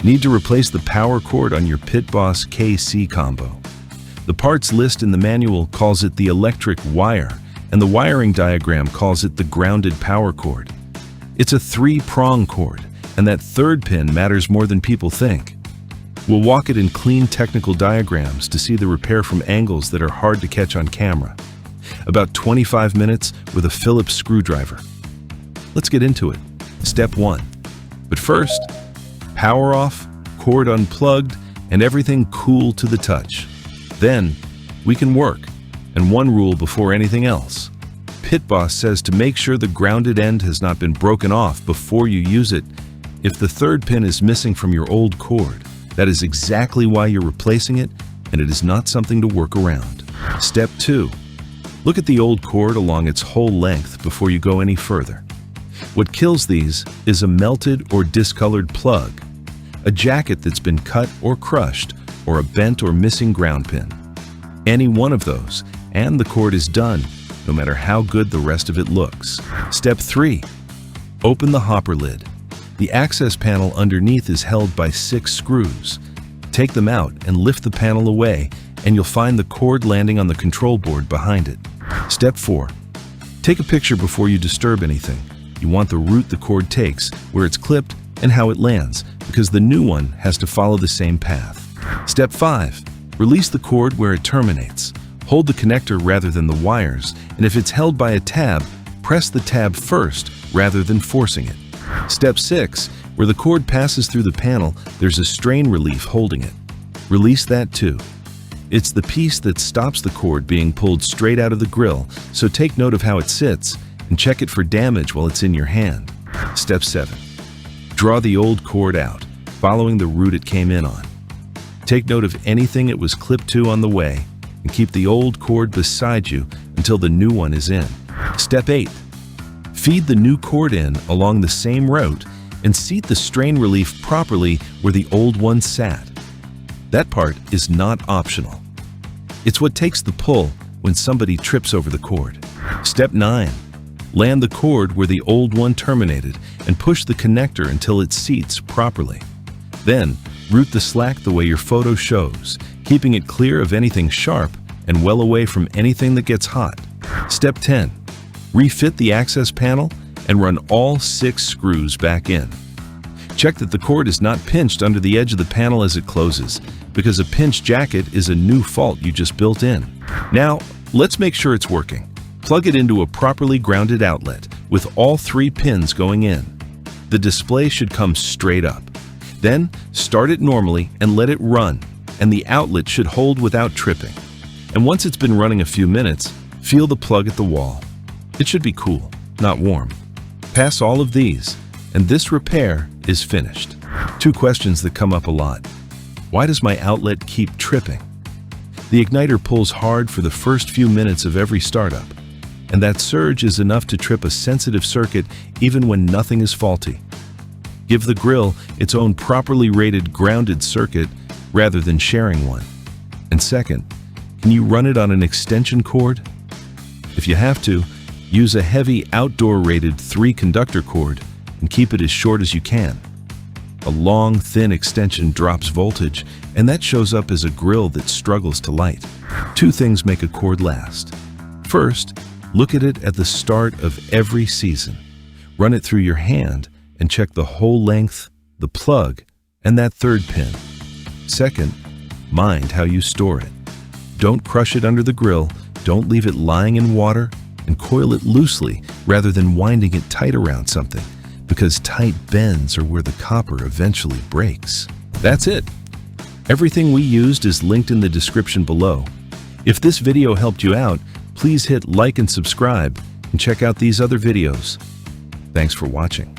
Need to replace the power cord on your Pit Boss KC combo. The parts list in the manual calls it the electric wire, and the wiring diagram calls it the grounded power cord. It's a 3-prong cord, and that third pin matters more than people think. We'll walk it in clean technical diagrams to see the repair from angles that are hard to catch on camera. About 25 minutes with a Phillips screwdriver. Let's get into it. Step 1. But first, power off, cord unplugged, and everything cool to the touch. Then, we can work. And one rule before anything else. Pit Boss says to make sure the grounded end has not been broken off before you use it. If the third pin is missing from your old cord, that is exactly why you're replacing it, and it is not something to work around. Step 2. Look at the old cord along its whole length before you go any further. What kills these is a melted or discolored plug, a jacket that's been cut or crushed, or a bent or missing ground pin. Any one of those, and the cord is done, no matter how good the rest of it looks. Step 3. Open the hopper lid. The access panel underneath is held by 6 screws. Take them out and lift the panel away, and you'll find the cord landing on the control board behind it. Step 4. Take a picture before you disturb anything. You want the route the cord takes, where it's clipped, and how it lands, because the new one has to follow the same path. Step 5. Release the cord where it terminates. Hold the connector rather than the wires, and if it's held by a tab, press the tab first rather than forcing it. Step 6. Where the cord passes through the panel, there's a strain relief holding it. Release that too. It's the piece that stops the cord being pulled straight out of the grill, so take note of how it sits and check it for damage while it's in your hand. Step 7. Draw the old cord out, following the route it came in on. Take note of anything it was clipped to on the way, and keep the old cord beside you until the new one is in. Step 8. Feed the new cord in along the same route and seat the strain relief properly where the old one sat. That part is not optional. It's what takes the pull when somebody trips over the cord. Step 9. Land the cord where the old one terminated and push the connector until it seats properly. Then, route the slack the way your photo shows, keeping it clear of anything sharp and well away from anything that gets hot. Step 10. Refit the access panel and run all 6 screws back in. Check that the cord is not pinched under the edge of the panel as it closes, because a pinched jacket is a new fault you just built in. Now, let's make sure it's working. Plug it into a properly grounded outlet with all 3 pins going in. The display should come straight up. Then, start it normally and let it run, and the outlet should hold without tripping. And once it's been running a few minutes, feel the plug at the wall. It should be cool, not warm. Pass all of these, and this repair is finished. 2 questions that come up a lot. Why does my outlet keep tripping? The igniter pulls hard for the first few minutes of every startup, and that surge is enough to trip a sensitive circuit even when nothing is faulty. Give the grill its own properly rated grounded circuit rather than sharing one. And second, can you run it on an extension cord? If you have to, use a heavy outdoor rated 3-conductor cord and keep it as short as you can. A long, thin extension drops voltage, and that shows up as a grill that struggles to light. 2 things make a cord last. First, look at it at the start of every season. Run it through your hand and check the whole length, the plug, and that third pin. Second, mind how you store it. Don't crush it under the grill, don't leave it lying in water, and coil it loosely rather than winding it tight around something, because tight bends are where the copper eventually breaks. That's it. Everything we used is linked in the description below. If this video helped you out, please hit like and subscribe, and check out these other videos. Thanks for watching.